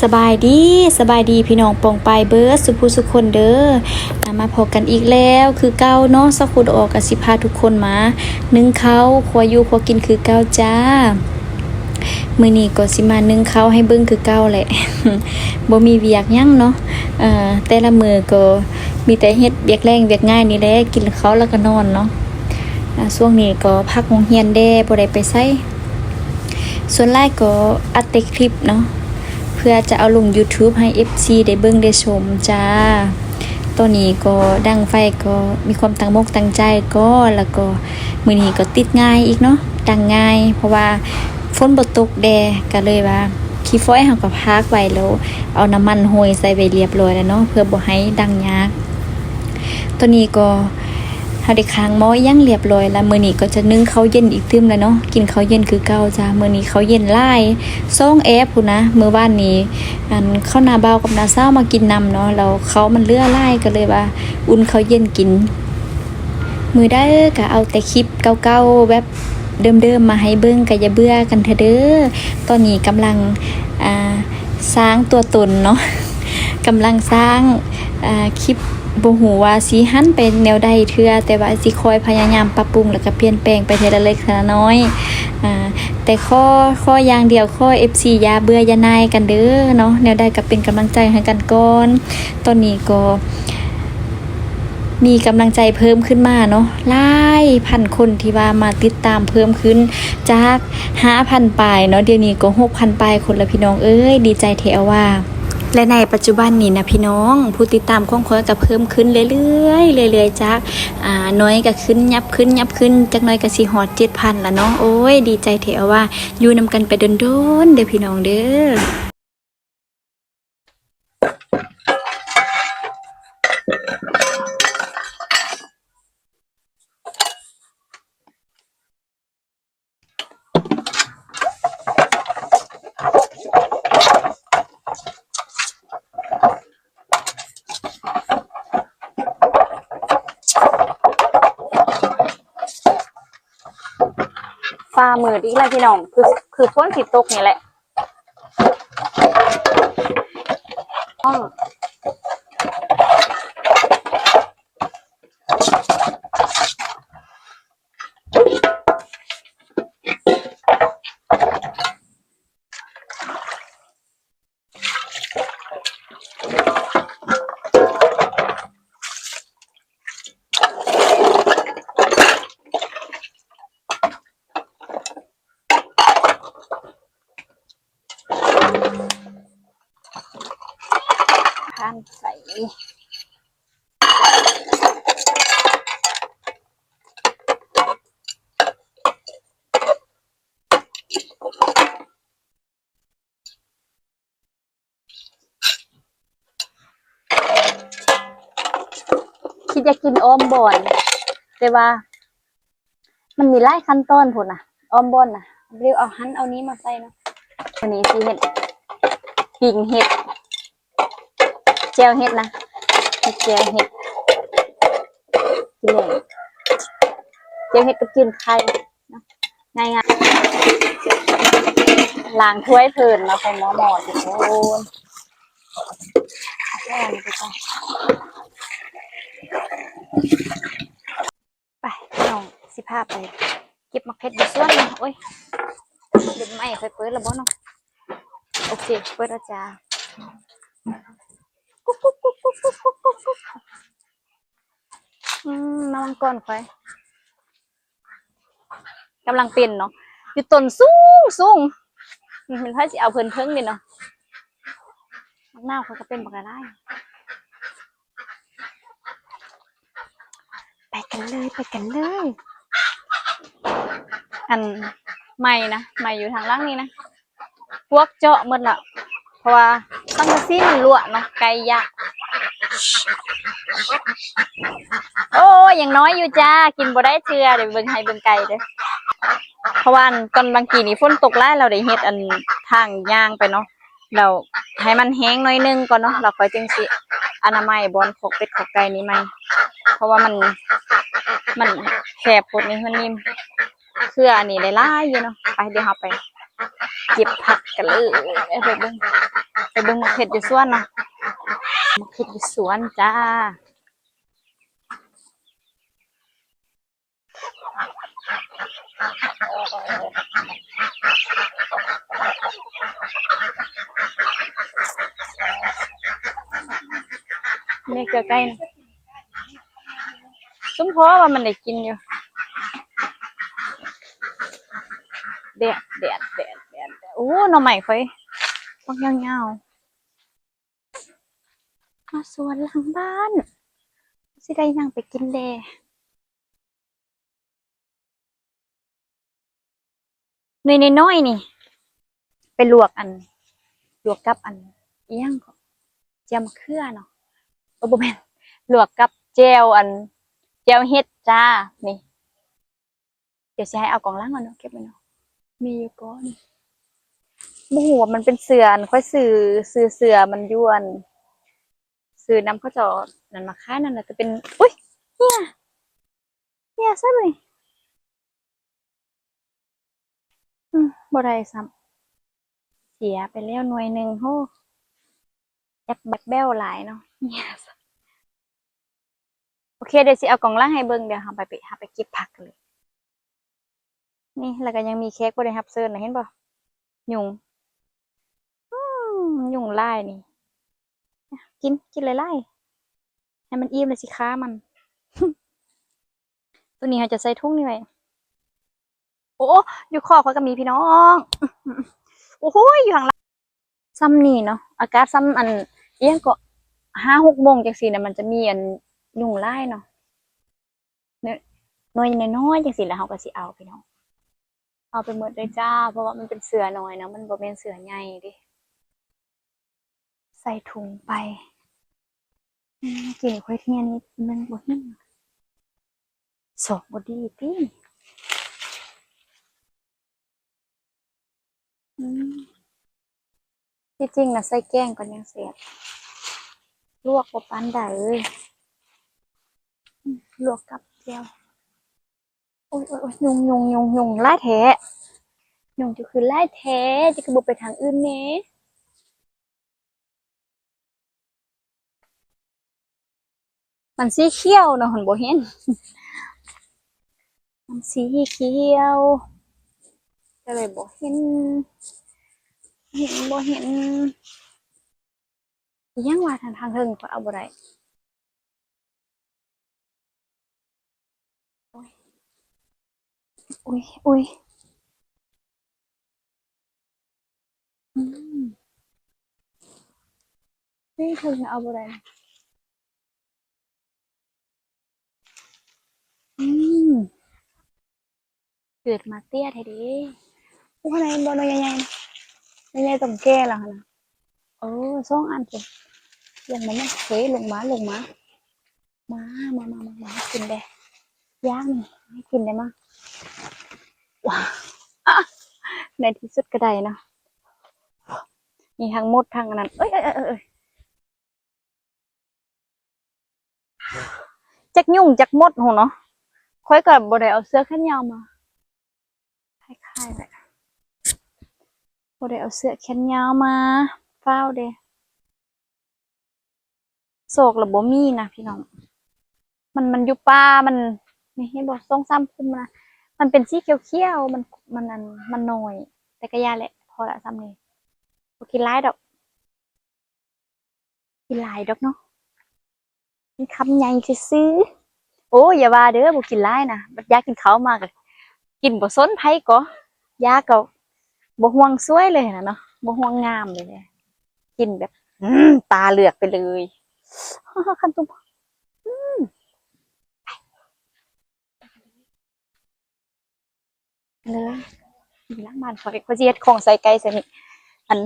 สบายดีสบายดีพี่น้องปองปายเบิร์ดสุภูสุคนเด้อมาพบกันอีกแล้วคือเก้าเนาะสักคนออกกับสิพาทุกคนมานึ่งข้าวครัวอยู่ครัวกินคือเก้าจ้ามื้อนี้ก็สิมานึ่งข้าวให้เบิ่งคือเก้าแหละ บ่มีเวียกหยังเนาะแต่ละมื้อก็มีแต่เฮ็ดเวียกแรงเวียกง่ายนี่แหละกินข้าวแล้วก็นอนเนาะช่วงนี้ก็พักโรงเรียนแด้บ่ได้ไปไสส่วนหลายก็อัดแต่คลิปเนาะเพื่อจะเอาลง YouTube ให้ FC ได้เบิ่งได้ชมจ้าตอนนี้ก็ดังไฟก็มีความตั้งอกตั้งใจก็แล้วก็มื้อนี้ก็ติดง่ายอีกเนาะดังง่ายเพราะว่าฝนบ่ตกแดก็เลยว่าขี้ฝอยเฮาก็พากไว้แล้วเอาน้ำมันโรยใส่ไว้เรียบร้อยแล้วเนาะเพื่อบ่ให้ดังยากตอนนี้ก็เฮาได้ค้างหม้อยังเรียบร้อยแล้วมื้อนี้ก็จะนึ่งข้าวเย็นอีกตึมแล้วเนาะกินข้าวเย็นคือเก่าจ้ามื้อนี้ข้าวเย็นหลาย2แอปพุ่นนะมื้อวานนี้ข้าวหน้าเบากับหน้าเช้ามากินนำเนาะแล้วเขามันเหลือหลายก็เลยว่าอุ่นข้าวเย็นกินมื้อใดก็เอาแต่คลิปเก่าๆแบบเดิมๆมาให้เบิ่งก็อย่าเบื่อกันเถอะเด้อตอนนี้กำลังสร้างตัวตนเนาะกำลังสร้างคลิปบ่ฮู้ว่าสิหันไปแนวใดเทื่อแต่ว่าสิคอยพยายามปรับปรุงแล้วก็เปลี่ยนแปลงไปทีละเล็กทีละน้อยแต่ข้ออย่างเดียวข้อ FC อย่าเบื่ออย่านายกันเด้อเนาะแนวใดก็เป็นกำลังใจให้กันก่อนตอนนี้ก็มีกำลังใจเพิ่มขึ้นมาเนาะหลายพันคนที่ว่ามาติดตามเพิ่มขึ้นจาก 5,000 ปลายเนาะเดี๋ยวนี้ก็ 6,000 ปลายคนละพี่น้องเอ้ยดีใจแท้ว่าและในปัจจุบันนี้นะพี่น้องผู้ติดตามของข้อยก็เพิ่มขึ้นเรื่อยๆจากน้อยก็ขึ้นยับขึ้นจักหน่อยก็สิฮอด 7,000 ละเนาะโอ้ยดีใจแท้ว่าอยู่นำกันไปดนๆเด้อพี่น้องเด้อฟ้ามืดอีกแล้วพี่น้องคือฝนสิตกนี่แหละทานใส่คิดจะกินอ้อมบ่อนแต่ว่ามันมีหลายขั้นตอนพุ่นน่ะอ้อมบ่อนน่ะเรียกเอาหันเอานี้มาใส่เนาะวันนี้สิเฮ็ดปิ้งเห็ดแจ่วเห็ดนะแจ่วเห็ดกินเลยแจ่วเห็ดก็กินไข่ง่ายๆล้างถ้วยเพิ่นมาใส่หม้อทุกคนแค่นี้ไปก่อนไปน้องสิพาไปเก็บมะเขืออยู่สวนนะโอ้ยเด็กใหม่ค่อยเปิดแล้วบ่น้องโอเคเปิดแล้วจ้าน้องก่อนค่อยกำลังเป็นเนาะอยู่ต้นสูงมันให้สิเอาเพิ่นเพิ่งดิเนาะมักหน้าเขาก็เป็นบักอะไรไปกันเลยอันใหม่อยู่ทางล่างนี้นะพวกเจาะหมดละเพราะว่าตั้งแต่ซี่มันรั่วเนาะไกลยากโอ้ยังน้อยอยู่จ้ากินบ่ได้เชื่อเดี๋ยวเบิ่งให้เบิ่งไก่เด้อเพราะว่าตอนบางกีนี่ฝนตกหลายเราได้เฮ็ดอันทางย่างไปเนาะเราให้มันแห้งหน่อยนึงก่อนเนาะเราค่อยจึงสิอนามัยบอนขกเป็ดขกไก่นี้ไหมเพราะว่ามันแคบพดนี่มันนิ่มเครืออันนี้ได้หลายอยู่เนาะไปเดี๋ยวเราไปเก็บผักกันเลยไปเบิ่ง ไปเบิ่งมะเขืออยู่สวนเนาะมะเขืออยู่สวนจ้านี่เกลือไก่นะซุ้มเพราะว่ามันได้กินอยู่แดดโอ้หน่อใหม่ค่อยฟักยาวๆมาสวนหลังบ้านสิได้ยังไปกินแดหน่อยน้อยๆนี่ไปลวกลวกกับเอี้ยงเจียมะเขือเนาะบ่แม่นลวกกับแจ่วแจ่วเฮ็ดจ้านี่เดี๋ยวสิให้เอากล่องล้างก่อนเนาะเก็บไว้เนาะมีอยู่ก่อนบ่ฮู้ว่ามันเป็นเสือค่อยซื้อเสือมันยวนซื้อนำเขาเจ้านั่นมาขายนั่นน่ะจะเป็นอุ๊ยเนี่ยซะเลยบ่ได้ซ้ำเสียไปแล้วหน่วยหนึงโหแอปบักแบ้วหลายเนาะเนี่ยโอเคเดี๋ยวสิเอากล่องล้างให้เบิ่งเดี๋ยวเราไปหาไปเก็บผักกันเลยนี่แล้วก็ยังมีเค้กบ่ได้รับเชิญน่ะเห็นบ่ยุงยุงลายนี่กินหลายๆให้มันอิ่มเลยสิค้ามัน ตัวนี้เราจะใส่ถุงนี่ไว้โอ้อยู่คอเขาก็มีพี่น้องโอ้โหอยู่ห่างหลังซ้ำนี่เนาะอากาศซ้ำเอียงก็5-6 โมงจังซี่นะมันจะมียุงลายเนาะเนี่ยหน่วยน้อยๆจังซี่แล้วเราก็สิเอาพี่น้องเอาไปหมดเลยจ้าเพราะว่ามันเป็นเสือน้อยนะมันบ่แม่นเสือใหญ่เดิใส่ถุงไปกินค่อยเที่ยนี้มันบ่หิวสอกบ่ดีติที่จริงนะใส่แกงก่อนยังเสียบลวกบ่ปานใดลวกกับแก้วโอ้ยยุงหลายแท้ยุงจะคือหลายแท้จะคือบ่ไปทางอื่นแหน่มันสีเขียวเนาะหันบ่เห็นมันสีเขียวก็เลยบ่เห็นยังว่าทางเทิงก็เอาบ่ได้อุ้ยอืมนี่เทิงเอาบ่ได้อืมเกิดมาเตี้ยแท้เด้โอ้อะไรบ่น้อยใหญ่ๆใหญ่ๆต้องแก่แล้วหั่นน่ะ2 อันสิยังมันเฮ้ยลงมามากินได้ย่างนี่ให้กินได้มั้งว้าในที่สุดก็ได้เนาะมีทั้งหมดทั้งอันนั้นเอ้ยจักยุ่งจักมดโหเนาะค่อยก็บ่ได้เอาเสื้อแขนยาวมาคล้ายๆแบบบ่ได้เอาเสื้อแขนยาวมาฟ้าวเด้โศกแล้วบ่มีนะพี่น้องมันอยู่ป่ามันนี่เห็นบ่2-3 คุมนะมันเป็นสีเขียวๆมันน้อยแต่ก็ยาแหละพอละซ้ำนี้บ่กินหลายดอกกินหลายดอกเนาะกินคำใหญ่ซื่อๆโอ้อย่าว่าเด้อบ่กินหลายนะบัดอยากกินข้าวมากเลยกินบ่สนไผก็ยาก็บ่ห่วงสวยเลยนะเนาะบ่ห่วงงามเลยเนี่ยกินแบบตาเหลือกไปเลยคันตุมเลยมีล้างบ้านข่อยสิเฮ็ดของใส่ไก่ใส่นี่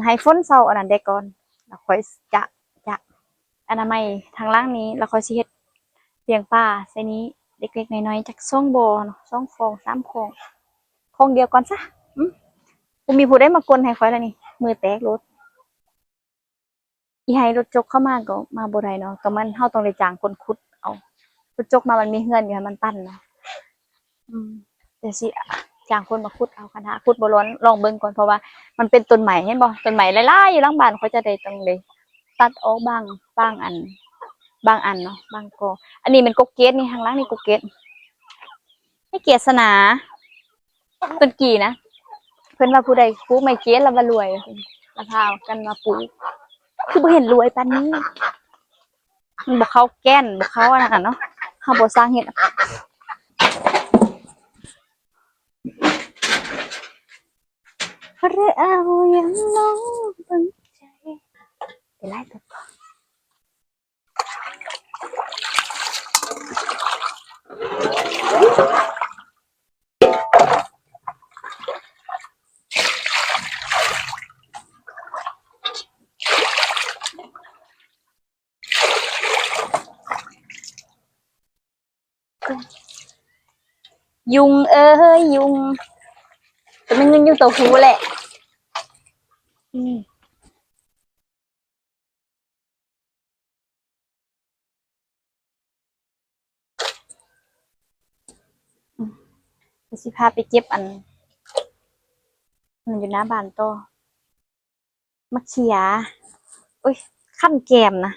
ให้ฝนเซาอันนั้นได้ก่อนแล้วค่อยจะอนามัยทางล่างนี้แล้วค่อยสิเฮ็ดเลี้ยงปลาใส่นี้เล็กๆน้อยๆจัก2 บ่อเนาะ2 ฟอง3 ฟองฟองเดียวก่อนซะบ่มีผู้ใดมากวนให้ข้อยแล้วนี่มือแตกโลดอีให้รถจกเข้ามาก็มาบ่ได้เนาะก็มันเฮาต้องได้จ้างคนขุดเอารถจกมามันมีเฮือนอยู่ให้มันตันเนาะเดี๋ยวสิ จ้างคนมาขุดเอาคณะขุดบ่ร้อนลองเบิ่งก่อนเพราะว่ามันเป็นต้นใหม่เห็นบ่ต้นใหม่หลายๆอยู่หลังบ้านเขาจะได้ตรงเลยตัดออกบางอันบางอันเนาะบางกออันนี้เป็นกกเกตนี่ข้างล่างนี่กกเกตให้เกียรติศนาต้นกี่นะเพิ่นว่าผู้ใดปลูกไม่เกตแล้วว่ารวยแล้วพากันมาปลูกคือบ่เห็นรวยปานนี้มันบ่เข้าแก่นบ่เข้าอันนั้นเนาะเฮาบ่สร้างเฮ็ดหรือเอายังลองเบิ่งใจไปไล่ตัวก่อนยุงเอ้ยยุงแต่มันยุงอยู่ตัวหูแหละสิพาไปเก็บอันมันอยู่หน้าบ้านต่อมะเขียโอ้ยขั้นแกมนะ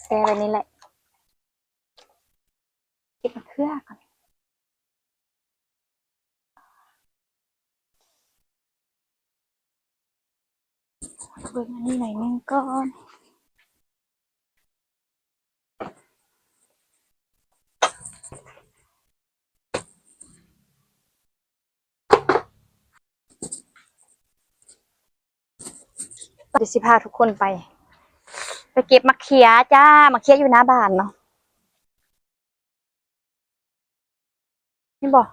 แซ่ไปนี่แหละเก็บมะเขือก่อนเบิ่งอันนี้หน่อยนึงก่อนเดี๋ยวสิพาทุกคนไปเก็บมะเขือจ้ามะเขืออยู่หน้าบ้านเนาะนี่บอก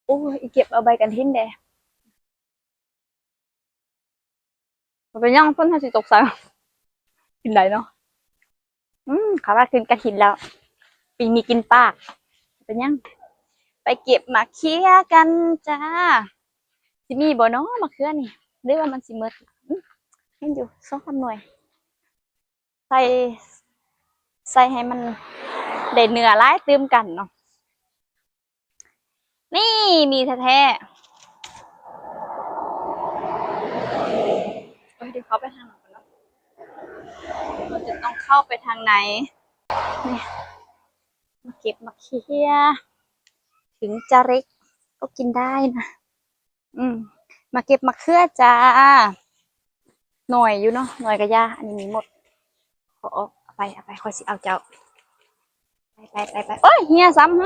โอ้ยเก็บเอาใบกันทิ้นเด้มันเป็นย่างเพิ่นให้สิตกใส่กินได้เนาะเขาว่ากินกระถินแล้วปีมีกินปากเป็นยังไปเก็บมะเขือกันจ้าสิมีบ่เนาะมะเขือนี่หรือว่ามันสิหมดเห็นอยู่2-3หน่วยใส่ให้มันได้เนื้อหลายตื่มกันเนาะนี่มีแท้ๆเดี๋ยวเขาไปทางไหนก่อนเนาะเราจะต้องเข้าไปทางไหนเนี่ยมาเก็บมะเขือถึงจะเล็กก็กินได้นะมาเก็บมะเขือจ้าหน่อยอยู่เนาะหน่อยกับยาอันนี้มีหมดขอเอาไปค่อยสิเอาเจ้าไปโอ้ยเฮียซ้ำ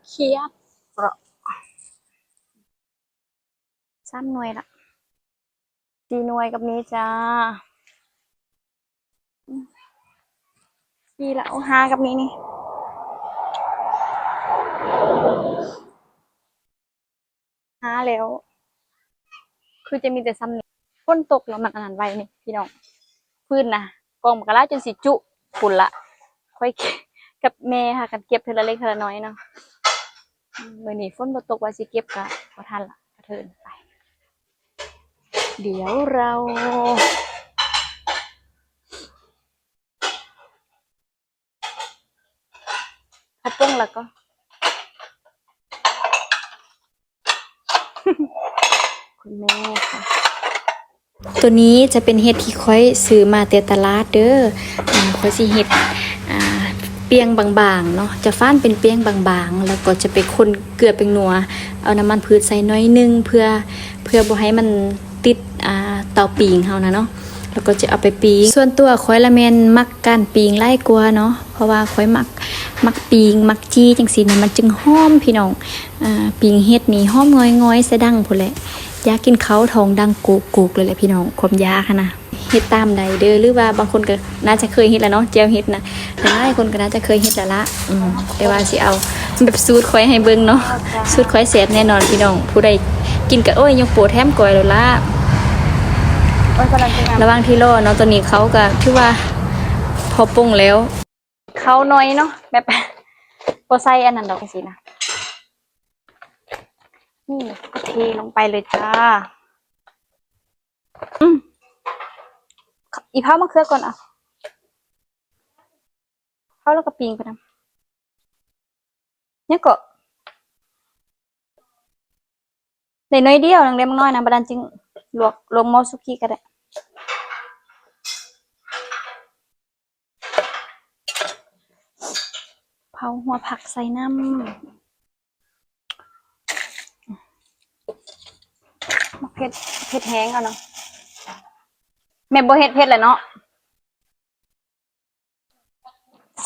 เขียบเปราะ3หน่วยละ4หน่วยกับนี้จ้า4ละเอา5กับนี้นี่5แล้วคือจะมีแต่ซ้ำนี่ฝนตกแล้วมันอันนั้นไว้นี่พี่น้องพื้นนะกองมะกะลาจนสิจุฝุ่นละค่อยกับแม่ค่ะกันเก็บเทละเล็กเทละน้อยเนาะมื้อนี้ฝนบ่ตกว่าสิเก็บก็บ่ทันละกระเทินไปเดี๋ยวเราพัดป้งแล้วก็คุณแม่ค่ะตัวนี้จะเป็นเห็ดที่ค่อยซื้อมาแต่ตลาดเด้อค่อยสิเห็ดเปียงบางๆเนาะจะฟ้านเป็นเปียงบางๆแล้วก็จะไปคนเกลือเป็นนัวเอาน้ำมันพืชใส่น้อยนึงเพื่อบ่ให้มันติดเตาปิงเฮานะเนาะแล้วก็จะเอาไปปิงส่วนตัวค่อยละแม่นมักการปิงหลายกว่าเนาะเพราะว่าค่อยมักปิงมักจี้จังซี่นะมันจึงหอมพี่น้องปิงเฮ็ดนี่หอมง้อยๆสะดังพุ่นแหละอยากกินเขาทองดังกุกเลยแหละพี่น้องความยากนะเฮ็ดตามใดเด้อหรือว่าบางคนก็น่าจะเคยเฮ็ดแล้วเนาะแจ่วเฮ็ดนะหลายคนก็น่าจะเคยเฮ็ดแล้วละแต่ว่าสิเอาแบบสูตรค่อยให้เบิ่งเนาะสูตรค่อยแซ่บแน่นอนพี่น้องผู้ใดกินก็โอ้ยยกโปรแถมก้อยแล้วล่ะระหว่างที่รอเนาะตอนนี้เขาก็คือว่าพอปรุงแล้วเขาน้อยเนาะแบบบ่ใส่อันนั้นดอกจังซี่นะนี่ก็เทลงไปเลยจ้า อืมอีเผามะเขือก่อนอ่ะเผาแล้วก็ปิ้งไปนำเนี่ยก็ได้น้อยเดียวนังเล็กน้อยนะบ่ดันจึงลวกลงหม้อสุกี้ก็ได้เผาหัวผักใส่น้ำมะเผ็ดแห้งเอาเนาะแม่บ่เฮ็ดเผ็ดแหละเนาะ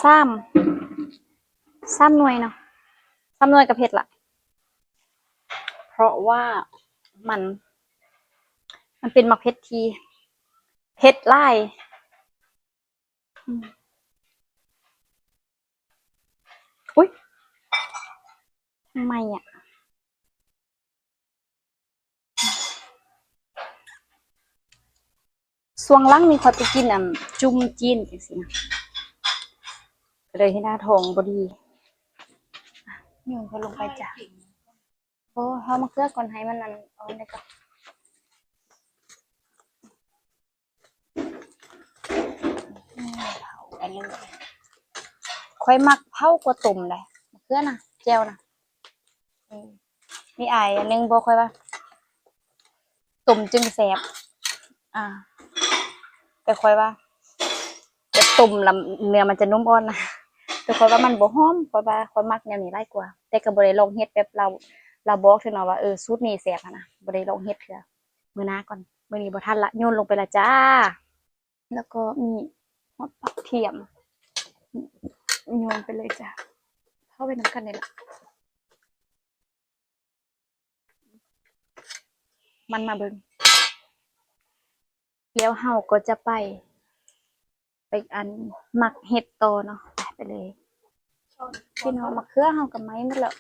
3หน่วยเนาะ3หน่วยก็เผ็ดละเพราะว่ามันมันเป็นมะเผ็ดที่เผ็ดหลายอืมอุ๊ยทำไมอ่ะช่วงหลังนี่ข้อยไปกินจุ่มจีนจังซี่นะก็เลยเฮ็ดหน้าท้องบ่ดีโยนเขาลงไปจ้ะโอ้เฮามะเขือก่อนให้มันนั่นเอาได้ก่อนเผาไปเลยข้อยมักเผากว่าต้มได้มะเขือน่ะแจ่วน่ะอืมมีอ้ายอันหนึงบอกข้อยว่าต้มจึงแซ่บอ่าแต่ข้อยว่าแต่ต้มแล้วเนื้อมันจะนุ่มอ่อนนะแต่ข้อยว่ามันบ่หอมข้อยว่าข้อยมักแนวนี้หลายกว่าแต่ก็บ่ได้ลองเฮ็ดแบบเราบอกเทื่อเนาะว่าสูตรนี้แซ่บหั้นนะบ่ได้ลองเฮ็ดเทื่อมื้อหน้าก่อนมื้อนี้บ่ทันละโยนลงไปและจ้าแล้วก็มีฮอดผักเทียมโยนไปเลยจ้ะเข้าไปนํกันนี่ล่ะมันมาเบิ่งแล้วเฮาก็จะไปอันหมักเห็ดต่อเนาะไปเลยพี่น้องมะเขือเฮากับไม้นั่นแหละ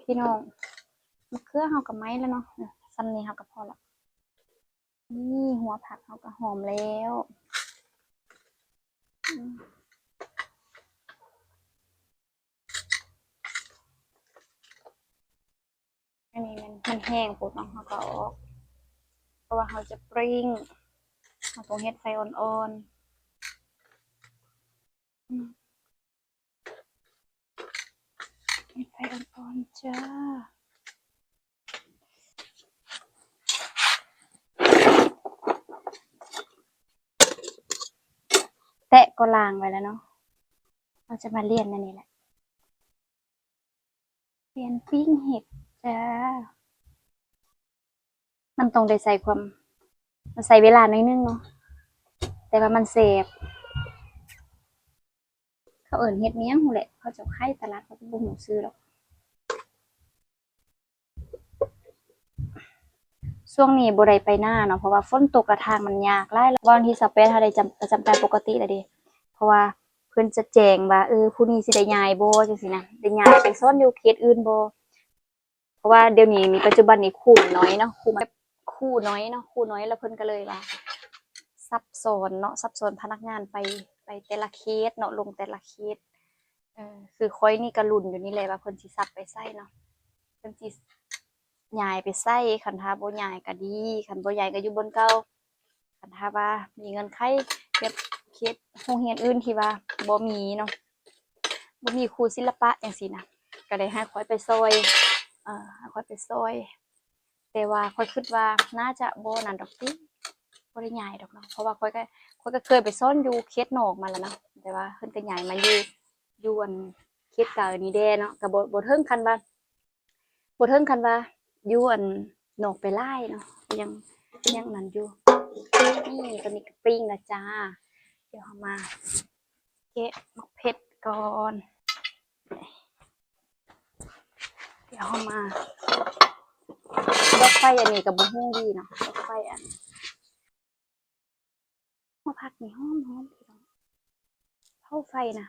พี่น้องมะเขือเฮากับไม้แล้วเนาะซ้ำนี้เฮาก็พอละนี่หัวผักเฮาก็หอมแล้วอันนี้มันแห้งโพดเนาะเฮาก็เอาออกเพราะว่าเฮาจะปริ้งเฮาต้องเฮ็ดไฟอ่อนๆเฮ็ดไฟอ่อนๆจ้าแตะก็ล้างไว้แล้วเนาะเราจะมาเรียนอันนี้แหละเรียนปิ้งเห็ดจ้ามันต้องได้ใส่ความมันใส่เวลาหน่อยนึงเนาะแต่ว่ามันแซ่บเขาเอิ้นเฮ็ดเมียงหู้แหละเขาเจ้าขายตลาดเขาจะบ่ฮู้ชื่อหรอกช่วงนี้บ่ได้ไปนาเนาะเพราะว่าฝนตกกะทางมันยากหลายวันที่28ถ้าได้ประจำการปกติแล้วเด้เพราะว่าเพิ่นจะแจ้งว่าผู้นี้สิได้ย้ายบ่จังซี่นะได้ย้ายไปซ่อนอยู่เขตอื่นบ่เพราะว่าเดี๋ยวนี้มีปัจจุบันนี้ครูน้อยเนาะครูน้อยแล้วเพิ่นก็เลยว่าซับซ้อนเนาะซับซ้อนพนักงานไปแต่ละเคสเนาะลงแต่ละเคสคือข้อยนี่ก็ลุ้นอยู่นี่แหละว่าเพิ่นสิซับไปไสเนาะเพิ่นสิย้ายไปไสคันถ้าบ่ย้ายก็ดีคันบ่ย้ายก็อยู่บนเก่าคันถ้าว่ามีเงื่อนไขแบบเคสโรงเรียนอื่นที่ว่าบ่มีเนาะบ่มีครูศิลปะจังซี่นะก็ได้ให้ข้อยไปซอยให้ข้อยไปซอยแต่ว่าข้อยคิดว่าน่าจะบ่นั่นดอกติบ่ได้ย้ายดอกเนาะเพราะว่าข้อยก็เคยไปสอนอยู่เขตนอกมาแล้วเนาะแต่ว่าเพิ่นก็ย้ายมาอยู่อันเขตกลางนี่แด่เนาะก็บ่ถึงขั้นว่าอยู่อันนอกไปหลายเนาะยังนั่นอยู่นี่ตอนนี้ก็ปิ้งแล้วจ้าเดี๋ยวเรามาแกะมะเผ็ดก่อนเดี๋ยวเรามาดอกไฟอันนี้ก็บ่ฮู้ดีเนาะดอกไฟอันหัวผักนี่หอมๆพี่น้องเผาไฟนะ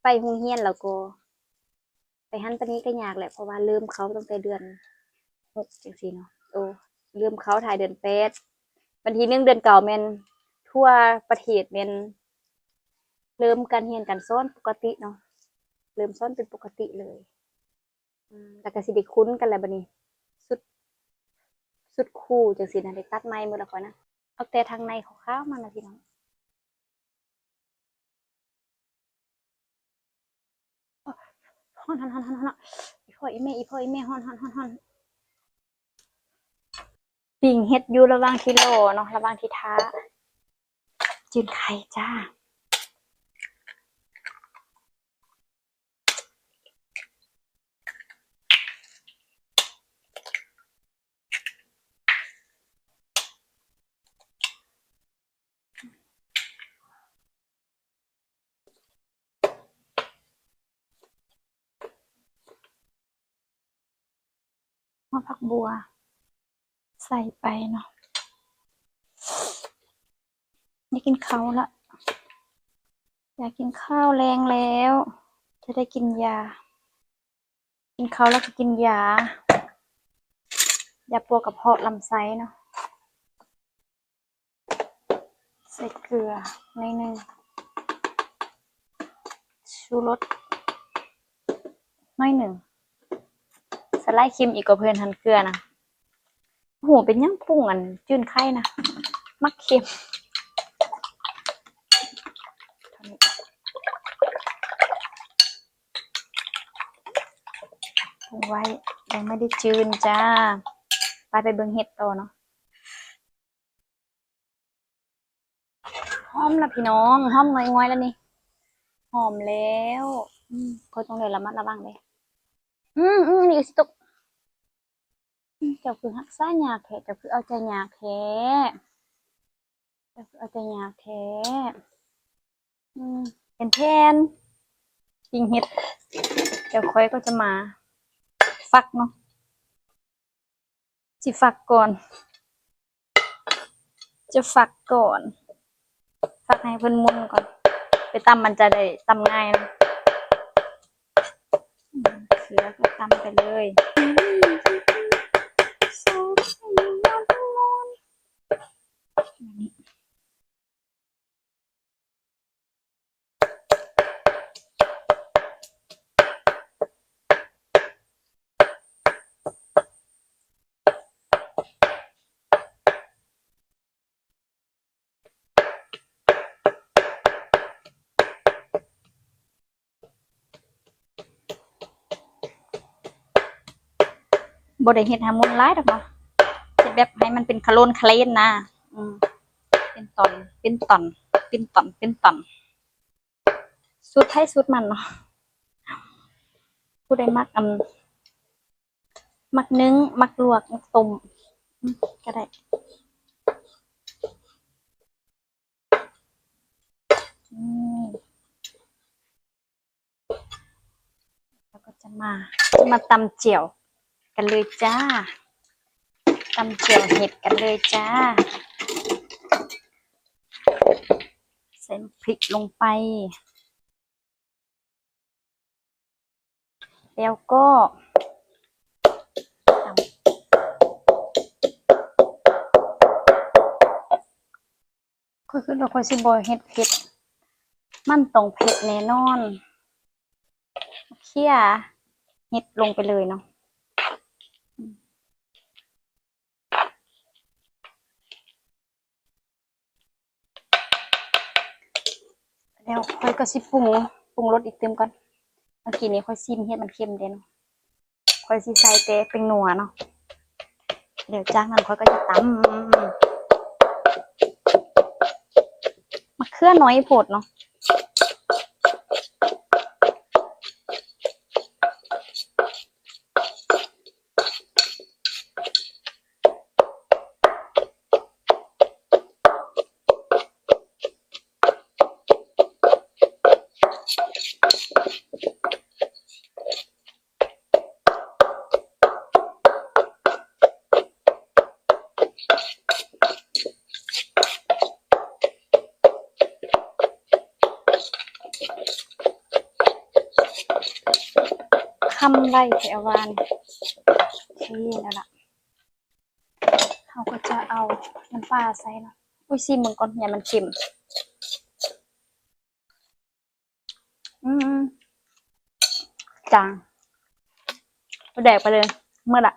ไปโรงเรียนแล้วก็ไปหั้นปานนี้ก็ยากแหละเพราะว่าลืมเขาตั้งแต่เดือน6จังซี่เนาะลืมเขาถ่ายเดือน8วันที่1เดือนเก้าแม่นทั่วประเทศแม่นเริ่มการเรียนการสอนปกติเนาะ เริ่มซ่อนเป็นปกติเลยแล้วก็สิได้คุ้นกันแล้วบัดนี้สุดสุดคู่จังซี่นะได้ตัดไม้หมดแล้วค่อยนะเอาแต่ทางในขาวๆมันนะพี่น้องฮ้อนๆๆๆๆอีพ่ออีแม่ฮ้อนๆๆๆปิ้งเฮ็ดอยู่ระหว่างที่รอเนาะระหว่างที่ท่าจืนไข่จ้าหัวผักบัวใส่ไปเนาะได้กินข้าวละอยากกินข้าวแรงแล้วจะได้กินยากินข้าวแล้วก็กินยายาปวดกระเพาะลำไส้เนาะใส่เกลือหน่อยหนึงชูรสหน่อยหนึ่งสไลด์เค็มอีกกว่าเพิ่นหันเกลือนะโอ้โหเป็นยังปรุงอันจื้นไข่นะมักเค็มปรุงไว้ยังไม่ได้จืนจ้าไปเบิ่งเห็ดต่อเนาะหอมแล้วพี่น้องหอมง่อยๆแล้วนี่หอมแล้วก็ต้องเลยระมัดระวังเลยนี่สิตกเจ้าคือฮักษาหยากแท้เจ้าคือเอาใจหยากแท้เจ้าคือเอาใจหยากแท้เป็นแทนจริงเห็ดเดี๋ยวค่อยก็จะมาฟักเนาะสิฟักก่อนจะฟักก่อนฟักให้เพิ่นมุนก่อนไปตำมันจะได้ตำง่ายนะเสือก็ตำไปเลยบ่ได้เฮ็ดให้มุนหลายดอกเนาะเฮ็ดแบบให้มันเป็นคะโลนคะเลนนะเป็นตอนสูตรไผสูตรมันเนาะผู้ใดมักมักนึ่งมักลวกมักต้มก็ได้แล้วก็จะมาตำเจียวกันเลยจ้าตำเจียวเห็ดกันเลยจ้าใส่พริกลงไปแล้วก็ค่อยขึ้นเราค่อยสิบ่เฮ็ดเผ็ดมันต้องเผ็ดแน่นอนเคี่ยเห็ดลงไปเลยเนาะแล้วค่อยก็สิปรุงรสอีกเติมก่อนเมื่อกี้นี้ค่อยซิมเฮ็ดมันเค็มเด้เนาะค่อยสิใส่แต่เป็นนัวเนาะเดี๋ยวจากนั้นค่อยก็จะตำมะเขือน้อยโพดเนาะคำไว้แถววานนี่แล้วล่ะเขาก็จะเอาน้ำปลาใส่เนาะอุ้ยซิมมึงก่อนอย่ามันเค็ม จางก็แดกไปเลยเมื่อไหร่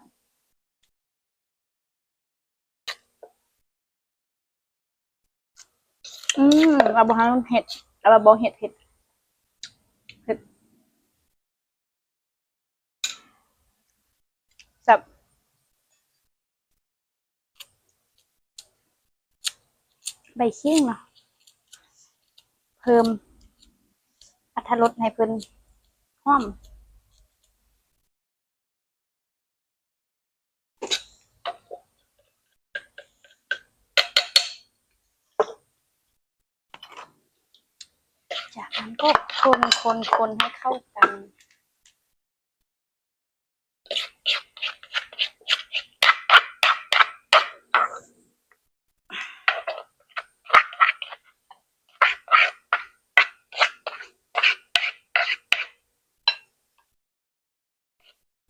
เราบอกให้เห็ดเราบอกเห็ดแบบใบขิงเนาะเพิ่มอรรถรสให้เพิ่นหอมจากนั้นก็คนให้เข้ากัน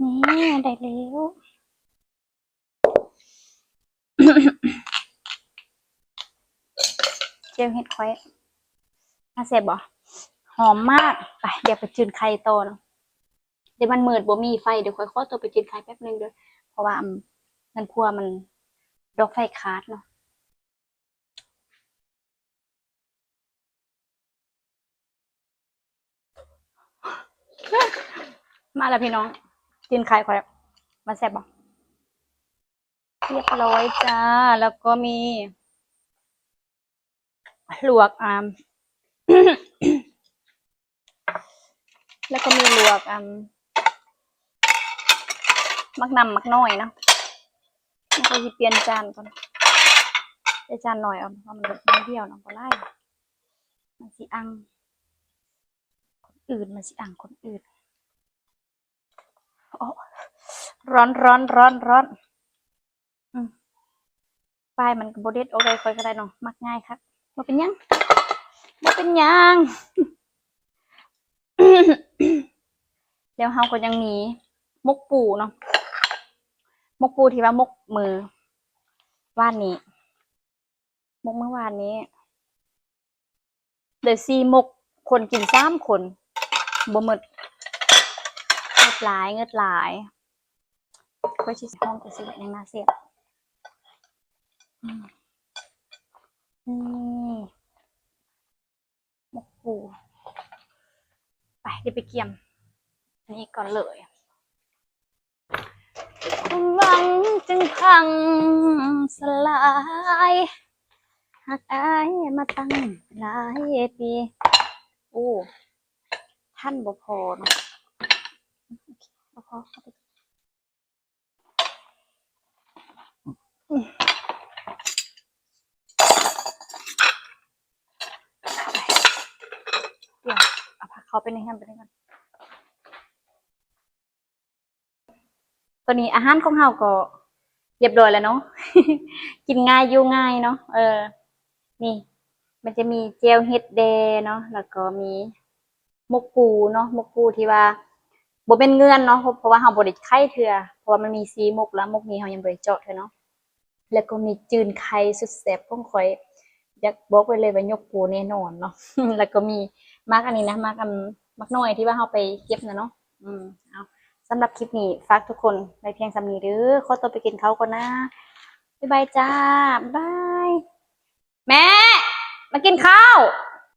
นี่ได้แล้วเจียวเห็ดควายน่าเสพบ่หอมมากไปเดี๋ยวไปจืนไข่ต่อเนาะเดี๋ยวมันมืดบ่มีไฟเดี๋ยวค่อยขอตัวไปจืนไข่แป๊บนึงเด้อเพราะว่ามันพัวมันดอกไฟขาดเนาะมาแล้วพี่น้องจืนไข่ควายมาแซ่บบ่เรียบร้อยจ้าแล้วก็มีลวกแล้วก็มีลวกมักนำมักน้อยเนาะมันก็จะเปลี่ยนจานก่อนได้จานหน่อยเอาเพราะมันไม่เดียวเนาะบ่ไล่มันสิอังคนอื่นมันสิอังคนอื่นโอ้ร้อนป้ายมันก็บ่เด็ดโอเคค่อยก็ได้เนาะมักง่ายครับบ่เป็นยังเดี๋ยวเฮาก็ยังมีมกปูเนาะมกปูที่ว่ามกมือว่านนี้มกเมื่อวานนี้เดี๋ยวซีมกคนกิน3 คนบ่หมดเงิดหลายก็สิห้องก็สิไว้ในมาเสียบนี่มกปูไปเดี๋ยวไปเกี่ยมอันนี้ก่อนเลยหวังจึงพังสลายหากอายมาตั้งหลายปีโอ้ท่านบ่พอเนาะบ่พอเดี๋ยวเอาผักเขาไปในห้างไปด้วยกันตัวนี้อาหารของเฮาก็เรียบร้อยแล้วเนาะ กินง่ายอยู่ง่ายเนาะนี่มันจะมีเจลเฮ็ดแดเนาะแล้วก็มีมกปูเนาะมกปูที่ว่าบ่เป็นเงื่อนเนาะเพราะว่าเฮาบ่ได้ไข่เทื่อเพราะว่ามันมี4 มกแล้วมกนี้เฮายังบ่ได้เจาะเทื่อเนาะแล้วก็มีจืนไข่สุดแซ่บของข่อยอยากบอกไว้เลยว่ายกปูแน่นอนเนาะ แล้วก็มีมักอันนี้นะมักน้อยที่ว่าเฮาไปเก็บน่ะเนาะเอาสำหรับคลิปนี้ฝากทุกคนไว้เพียงส่ำนี้เด้อขอตัวไปกินข้าวก่อนนะบ๊ายบายจ้าบ๊ายบายแม่มากินข้าว